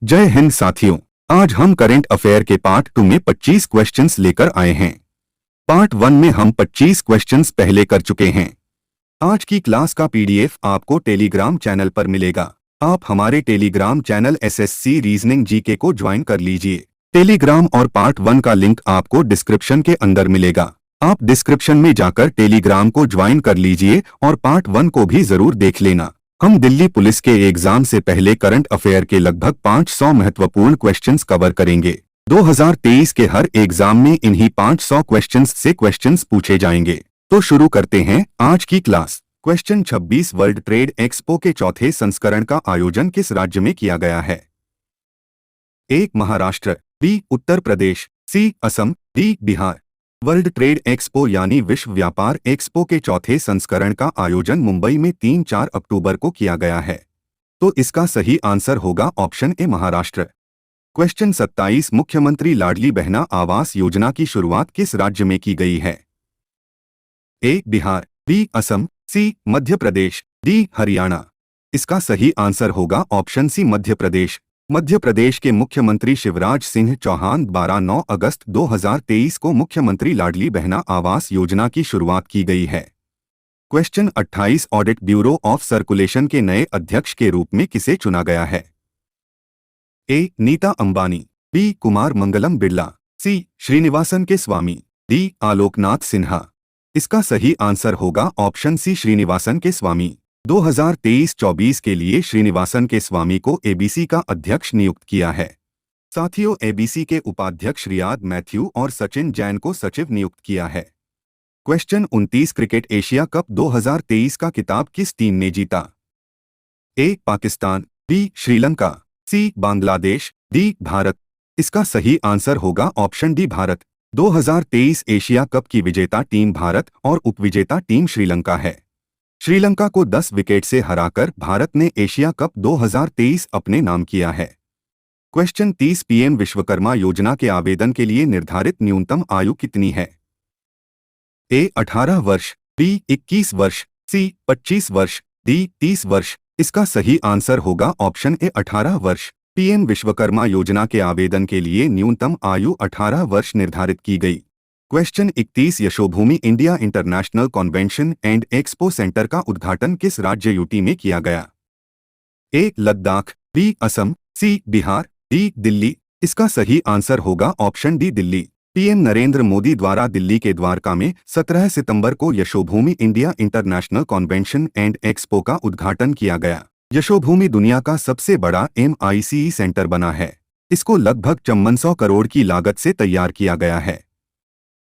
जय हिंद साथियों। आज हम करंट अफेयर के पार्ट 2 में 25 क्वेश्चंस लेकर आए हैं। पार्ट 1 में हम 25 क्वेश्चंस पहले कर चुके हैं। आज की क्लास का पीडीएफ आपको टेलीग्राम चैनल पर मिलेगा। आप हमारे Telegram channel SSC reasoning GK को ज्वाइन कर लीजिए। टेलीग्राम और पार्ट 1 का लिंक आपको डिस्क्रिप्शन के अंदर मिलेगा। आप डिस्क्रिप्शन में जाकर टेलीग्राम को ज्वाइन कर लीजिए और पार्ट 1 को भी जरूर देख लेना। हम दिल्ली पुलिस के एग्जाम से पहले करंट अफेयर के लगभग 500 महत्वपूर्ण क्वेश्चंस कवर करेंगे। 2023 के हर एग्जाम में इन्हीं 500 क्वेश्चंस से क्वेश्चंस पूछे जाएंगे। तो शुरू करते हैं आज की class. Question 26 world trade expo के चौथे संस्करण का आयोजन किस राज्य में किया गया है? A. Maharashtra, B. Uttar Pradesh, C. Assam, D. Bihar. World trade expo यानी विश्व व्यापार एक्सपो के चौथे संस्करण का आयोजन मुंबई में 3-4 अक्टूबर को किया गया है। तो इसका सही आंसर होगा ऑप्शन ए महाराष्ट्र। क्वेश्चन 27 मुख्यमंत्री लाडली बहना आवास योजना की शुरुआत किस राज्य में की गई है? ए. बिहार, बी. असम, सी. मध्य प्रदेश, डी. हरियाणा। इसका सही आंसर होगा ऑप्शन सी मध्य प्रदेश। मध्य प्रदेश के मुख्यमंत्री शिवराज सिंह चौहान 12-9 अगस्त 2023 को मुख्यमंत्री लाडली बहना आवास योजना की शुरुआत की गई है। Question 28 audit bureau of circulation के नए अध्यक्ष के रूप में किसे चुना गया है? ए. नीता अंबानी, बी. कुमार मंगलम बिरला, सी. श्रीनिवासन के स्वामी, डी. आलोकनाथ सिन्हा। इसका सही आंसर होगा ऑप्शन सी श्रीनिवासन के स्वामी। 2023-24 के लिए श्रीनिवासन के स्वामी को एबीसी का अध्यक्ष नियुक्त किया है। साथियों, एबीसी के उपाध्यक्ष रियाद मैथ्यू और सचिन जैन को सचिव नियुक्त किया है। क्वेश्चन 29 क्रिकेट एशिया कप 2023 का खिताब किस टीम ने जीता? ए. पाकिस्तान, बी. श्रीलंका, सी. बांग्लादेश, डी. भारत। इसका सही आंसर होगा option D Bharat. 2023 Asia cup की विजेता टीम भारत और उपविजेता टीम श्रीलंका है। श्रीलंका को 10 विकेट से हराकर भारत ने एशिया कप 2023 अपने नाम किया है। क्वेश्चन 30 पीएम विश्वकर्मा योजना के आवेदन के लिए निर्धारित न्यूनतम आयु कितनी है? ए. 18 वर्ष, बी. 21 वर्ष, सी. 25 वर्ष, डी. 30 वर्ष। इसका सही आंसर होगा ऑप्शन ए 18 वर्ष। पीएम विश्वकर्मा योजना के आवेदन के लिए न्यूनतम आयु 18 वर्ष निर्धारित की गई। Question 31 Yashobhoomi India international convention and expo centre का उद्घाटन किस राज्य यूटी में किया गया? ए. लद्दाख, बी. असम, सी. बिहार, डी. दिल्ली। इसका सही आंसर होगा option D Delhi. PM Narendra Modi द्वारा दिल्ली के द्वारका में 17 सितंबर को Yashobhoomi India international convention and expo का उद्घाटन किया गया। यशोभूमि दुनिया का सबसे बड़ा MICE सेंटर बना है। इसको लगभग 5400 करोड़ की लागत से तैयार किया गया है।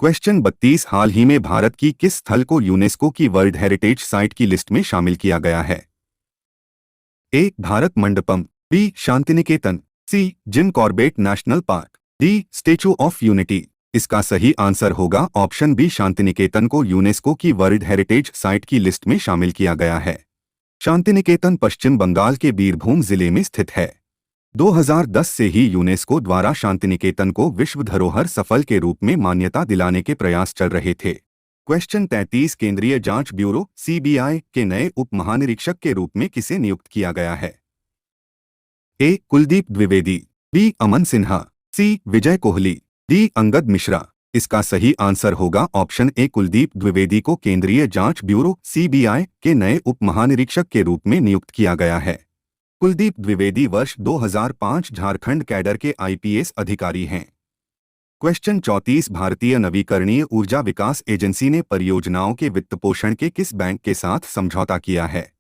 क्वेश्चन 32 हाल ही में भारत की किस स्थल को यूनेस्को की वर्ल्ड हेरिटेज साइट की लिस्ट में शामिल किया गया है? A. Bharat Mandapam, B. Shantiniketan, C. Jim Corbett national park, D. Statue of unity. इसका सही आंसर होगा ऑप्शन बी शांतिनिकेतन को यूनेस्को की वर्ल्ड हेरिटेज साइट की लिस्ट में शामिल किया गया है। शांतिनिकेतन पश्चिम बंगाल के बीरभूम जिले में स्थित है। 2010 से ही यूनेस्को द्वारा शांतिनिकेतन को विश्व धरोहर स्थल के रूप में मान्यता दिलाने के प्रयास चल रहे थे। क्वेश्चन 33 केंद्रीय जांच ब्यूरो CBI के नए उप महानिरीक्षक के रूप में किसे नियुक्त किया गया है? ए. कुलदीप द्विवेदी, बी. अमन सिन्हा, सी. विजय कोहली, डी. अंगद मिश्रा। इसका सही आंसर होगा ऑप्शन ए कुलदीप द्विवेदी को केंद्रीय जांच ब्यूरो CBI के नए उप महानिरीक्षक के रूप में नियुक्त किया गया है। कुलदीप द्विवेदी वर्ष 2005 झारखंड कैडर के IPS अधिकारी हैं। क्वेश्चन 34 भारतीय नवीकरणीय ऊर्जा विकास एजेंसी ने परियोजनाओं के वित्तपोषण के किस बैंक के साथ समझौता किया है?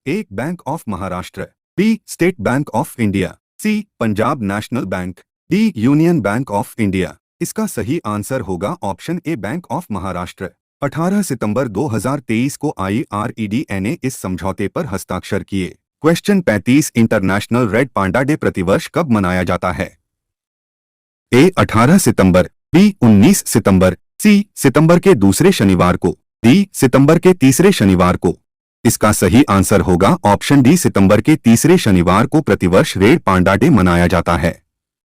A. Bank of Maharashtra, B. State bank of India, C. Punjab national bank, D. Union bank of India. इसका सही आंसर होगा option A bank of Maharashtra. 18 सितंबर 2023 को IRED ने इस समझौते पर हस्ताक्षर किए। Question 35 international red panda day प्रतिवर्ष कब मनाया जाता है? ए. 18 सितंबर, बी. 19 सितंबर, सी. सितंबर के दूसरे शनिवार को, डी. सितंबर के तीसरे शनिवार को। इसका सही आंसर होगा ऑप्शन डी सितंबर के तीसरे शनिवार को प्रतिवर्ष रेड पांडा डे मनाया जाता है।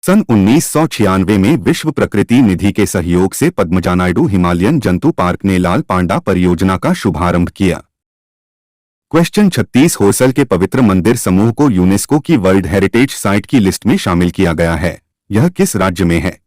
सन 1996 में विश्व प्रकृति निधि के सहयोग से पद्मजा नायडू हिमालयन जंतु पार्क ने लाल पांडा परियोजना का शुभारंभ किया। क्वेश्चन 36 होयसल के पवित्र मंदिर समूह को यूनेस्को की वर्ल्ड हेरिटेज साइट की लिस्ट में शामिल किया गया है। यह किस राज्य में है?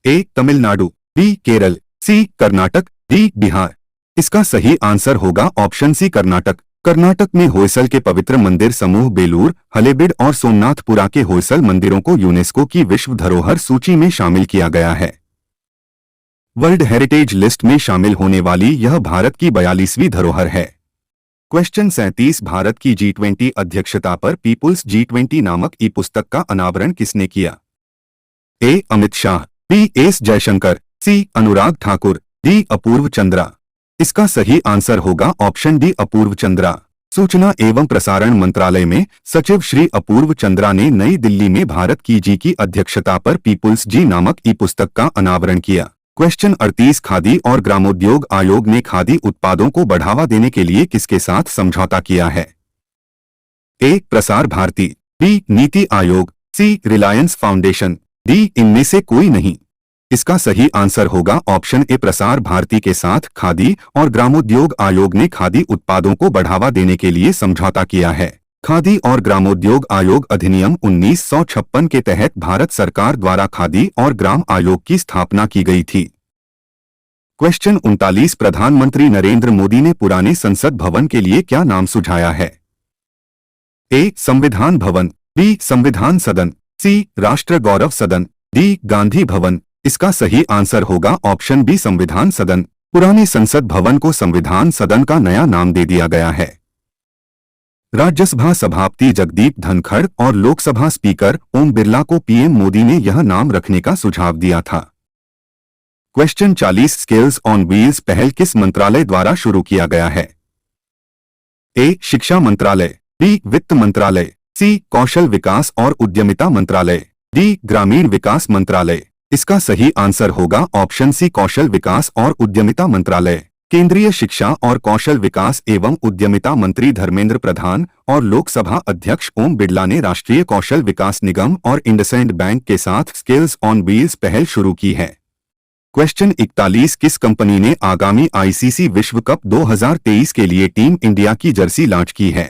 ए तमिलनाडु, बी केरल, सी कर्नाटक, डी बिहार। इसका सही आंसर होगा ऑप्शन सी कर्नाटक। कर्नाटक में होयसल के पवित्र मंदिर समूह बेलूर, हलेबीड और सोमनाथपुरा के होयसल मंदिरों को यूनेस्को की विश्व धरोहर सूची में शामिल किया गया है। वर्ल्ड हेरिटेज लिस्ट में शामिल होने वाली यह भारत की 42वीं धरोहर है। क्वेश्चन 37 भारत की G20 अध्यक्षता पर पीपुल्स G20 नामक ई पुस्तक का अनावरण किसने किया? ए अमित शाह, बी एस जयशंकर, सी अनुराग ठाकुर, डी अपूर्व चंद्रा। इसका सही आंसर होगा ऑप्शन डी अपूर्व चंद्रा। सूचना एवं प्रसारण मंत्रालय में सचिव श्री अपूर्व चंद्रा ने नई दिल्ली में भारत की जी की अध्यक्षता पर पीपुल्स जी नामक ई पुस्तक का अनावरण किया। क्वेश्चन 38 खादी और ग्रामोद्योग आयोग ने खादी उत्पादों को बढ़ावा देने के लिए किसके साथ समझौता किया है? ए प्रसार भारती, बी नीति आयोग, सी रिलायंस फाउंडेशन, डी इनमें से कोई नहीं। इसका सही आंसर होगा ऑप्शन ए प्रसार भारती के साथ खादी और ग्रामोद्योग आयोग ने खादी उत्पादों को बढ़ावा देने के लिए समझौता किया है। खादी और ग्रामोद्योग आयोग अधिनियम 1956 के तहत भारत सरकार द्वारा खादी और ग्राम आयोग की स्थापना की गई थी। क्वेश्चन 39 प्रधानमंत्री नरेंद्र मोदी ने पुराने संसद भवन के लिए क्या नाम सुझाया है? ए संविधान भवन, बी संविधान सदन, सी राष्ट्र गौरव सदन, डी गांधी भवन। इसका सही आंसर होगा ऑप्शन बी संविधान सदन। पुराने संसद भवन को संविधान सदन का नया नाम दे दिया गया है। राज्यसभा सभापति जगदीप धनखड़ और लोकसभा स्पीकर ओम बिरला को पीएम मोदी ने यह नाम रखने का सुझाव दिया था। क्वेश्चन 40 स्किल्स ऑन व्हील्स पहल किस मंत्रालय द्वारा शुरू किया गया है? ए शिक्षा मंत्रालय, बी वित्त मंत्रालय, सी कौशल विकास और उद्यमिता मंत्रालय, डी ग्रामीण विकास मंत्रालय। इसका सही आंसर होगा ऑप्शन सी कौशल विकास और उद्यमिता मंत्रालय। केंद्रीय शिक्षा और कौशल विकास एवं उद्यमिता मंत्री धर्मेंद्र प्रधान और लोकसभा अध्यक्ष ओम बिरला ने राष्ट्रीय कौशल विकास निगम और इंडसइंड बैंक के साथ स्किल्स ऑन व्हील्स पहल शुरू की है। क्वेश्चन 41 किस कंपनी ने आगामी आईसीसी विश्व कप 2023 के लिए टीम इंडिया की जर्सी लॉन्च की है?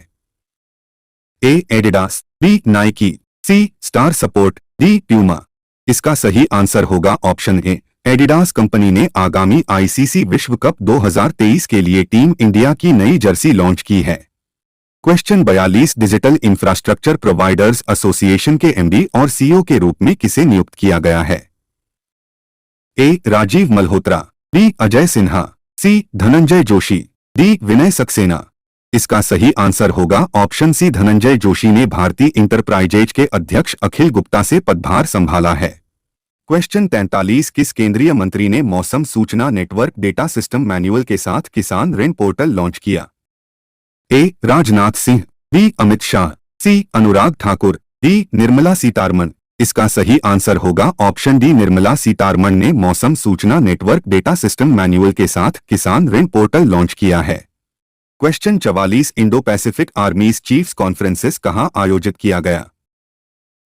ए एडिडास, बी नाइकी, सी स्टार सपोर्ट, डी प्यूमा। इसका सही आंसर होगा ऑप्शन ए एडिडास कंपनी ने आगामी आईसीसी विश्व कप 2023 के लिए टीम इंडिया की नई जर्सी लॉन्च की है। Question 42 digital infrastructure providers association के एमडी और सीईओ के रूप में किसे नियुक्त किया गया है? ए राजीव मल्होत्रा, बी अजय सिन्हा, सी धनंजय जोशी, डी विनय सक्सेना। इसका सही आंसर होगा ऑप्शन सी धनंजय जोशी ने भारतीय इंटरप्राइजेज के अध्यक्ष अखिल गुप्ता से पदभार संभाला है। क्वेश्चन 43 किस केंद्रीय मंत्री ने मौसम सूचना नेटवर्क डेटा सिस्टम मैनुअल के साथ किसान ऋण पोर्टल लॉन्च किया? ए राजनाथ सिंह, बी अमित शाह, सी अनुराग ठाकुर, डी निर्मला सीतारमण। इसका सही आंसर होगा ऑप्शन डी निर्मला सीतारमण ने मौसम सूचना नेटवर्क डेटा सिस्टम मैनुअल के साथ किसान ऋण पोर्टल लॉन्च किया है। Question 44 Indo Pacific armies chiefs conferences कहां आयोजित किया गया?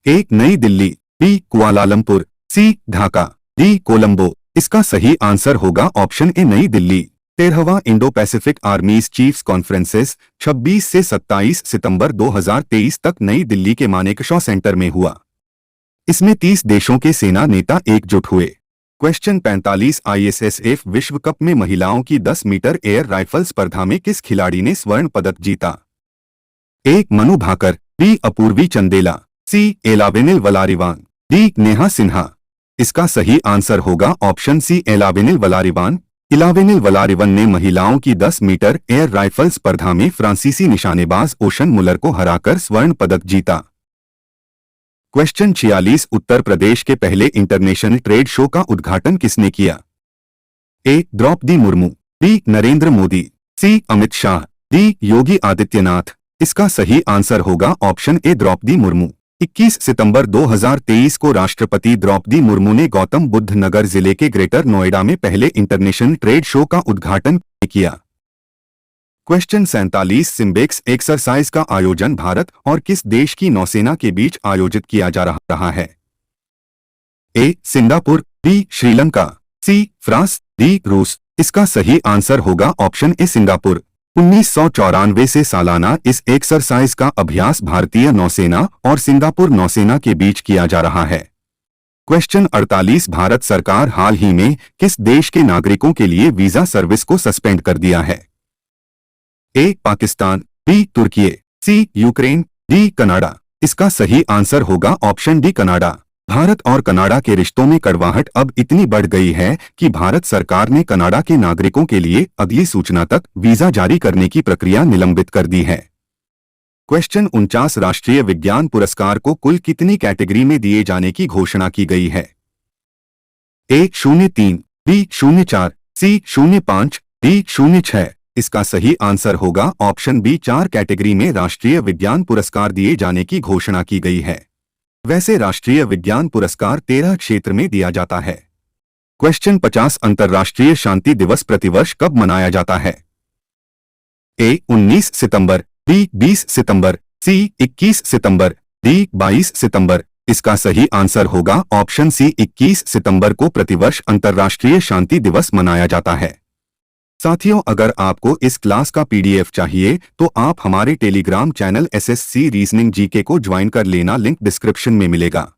A Nai Delhi, B Kuala Lumpur, C Dhaka, D Colombo. इसका सही आंसर होगा ऑप्शन ए नई दिल्ली। 13वां Indo Pacific armies chiefs conferences 26 से 27 सितंबर 2023 तक नई दिल्ली के मानेकशॉ सेंटर में हुआ। इसमें 30 देशों के सेना नेता एकजुट हुए। क्वेश्चन 45 आईएसएसएफ विश्व कप में महिलाओं की 10 मीटर एयर राइफल स्पर्धा में किस खिलाड़ी ने स्वर्ण पदक जीता? ए मनु भाकर, बी अपूर्वी चंदेला, सी एलावेनिल वलारिवान, डी नेहा सिन्हा। इसका सही आंसर होगा ऑप्शन सी एलावेनिल वलारिवान। इलावेनिल वलारिवन ने महिलाओं की 10 मीटर एयर राइफल स्पर्धा में फ्रांसीसी निशानेबाज ओशन मुलर को हराकर स्वर्ण पदक जीता। क्वेश्चन 46 उत्तर प्रदेश के पहले इंटरनेशनल ट्रेड शो का उद्घाटन किसने किया? ए द्रौपदी मुर्मू, बी नरेंद्र मोदी, सी अमित शाह, डी योगी आदित्यनाथ। इसका सही आंसर होगा ऑप्शन ए द्रौपदी मुर्मू। 21 सितंबर 2023 को राष्ट्रपति द्रौपदी मुर्मू ने गौतम बुद्ध नगर जिले के ग्रेटर नोएडा में पहले इंटरनेशनल ट्रेड शो का उद्घाटन किया। क्वेश्चन 47 सिम्बेक्स एक्सरसाइज का आयोजन भारत और किस देश की नौसेना के बीच आयोजित किया जा रहा है? A Singapore, B Sri Lanka, C France, D रूस। इसका सही आंसर होगा ऑप्शन ए सिंगापुर। 1994 से सालाना इस एक्सरसाइज का अभ्यास भारतीय नौसेना और सिंगापुर नौसेना के बीच किया जा रहा है। क्वेश्चन 48 भारत सरकार हाल ही में किस देश के नागरिकों के लिए वीजा सर्विस को सस्पेंड कर दिया है? ए पाकिस्तान, बी तुर्की, सी यूक्रेन, डी कनाडा। इसका सही आंसर होगा ऑप्शन डी कनाडा। भारत और कनाडा के रिश्तों में कड़वाहट अब इतनी बढ़ गई है कि भारत सरकार ने कनाडा के नागरिकों के लिए अगली सूचना तक वीजा जारी करने की प्रक्रिया निलंबित कर दी है। क्वेश्चन 49 राष्ट्रीय विज्ञान पुरस्कार को कुल कितनी कैटेगरी में दिए जाने की घोषणा की गई है? ए 03, बी 04, सी 05, डी 06। इसका सही आंसर होगा ऑप्शन बी 4 कैटेगरी में राष्ट्रीय विज्ञान पुरस्कार दिए जाने की घोषणा की गई है। वैसे राष्ट्रीय विज्ञान पुरस्कार 13 क्षेत्र में दिया जाता है। क्वेश्चन 50 अंतर्राष्ट्रीय शांति दिवस प्रतिवर्ष कब मनाया जाता है? ए 19 सितंबर, बी 20 सितंबर, सी 21 सितंबर, डी 22 सितंबर। इसका सही आंसर होगा ऑप्शन सी 21 सितंबर को प्रतिवर्ष अंतर्राष्ट्रीय शांति दिवस मनाया जाता है। साथियों, अगर आपको इस क्लास का पीडीएफ चाहिए तो आप हमारे Telegram channel SSC reasoning GK को ज्वाइन कर लेना, लिंक डिस्क्रिप्शन में मिलेगा।